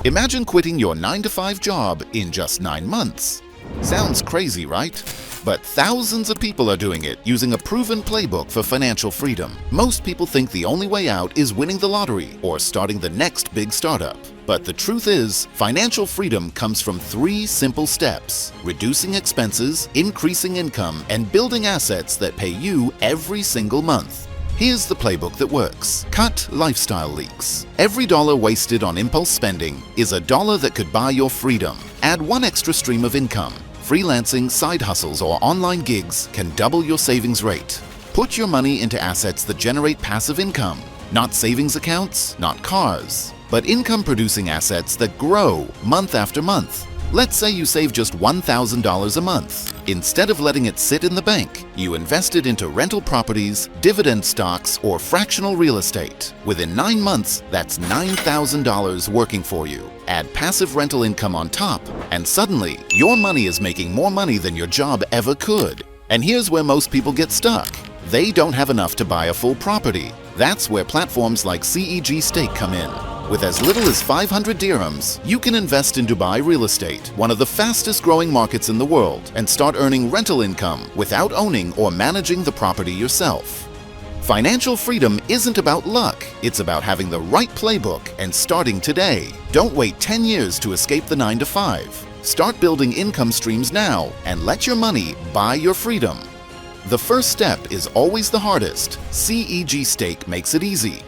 Imagine quitting your 9-to-5 job in just 9 months. Sounds crazy, right? But thousands of people are doing it using a proven playbook for financial freedom. Most people think the only way out is winning the lottery or starting the next big startup. But the truth is, financial freedom comes from 3 simple steps: reducing expenses, increasing income, and building assets that pay you every single month. Here's the playbook that works. Cut lifestyle leaks. Every dollar wasted on impulse spending is a dollar that could buy your freedom. Add 1 extra stream of income. Freelancing, side hustles, or online gigs can double your savings rate. Put your money into assets that generate passive income. Not savings accounts, not cars, but income-producing assets that grow month after month. Let's say you save just $1,000 a month. Instead of letting it sit in the bank, you invest it into rental properties, dividend stocks, or fractional real estate. Within 9 months, that's $9,000 working for you. Add passive rental income on top, and suddenly, your money is making more money than your job ever could. And here's where most people get stuck. They don't have enough to buy a full property. That's where platforms like CEG Stake come in. With as little as 500 dirhams, you can invest in Dubai real estate, one of the fastest growing markets in the world, and start earning rental income without owning or managing the property yourself. Financial freedom isn't about luck, it's about having the right playbook and starting today. Don't wait 10 years to escape the 9-to-5. Start building income streams now and let your money buy your freedom. The first step is always the hardest. CEG Stake makes it easy.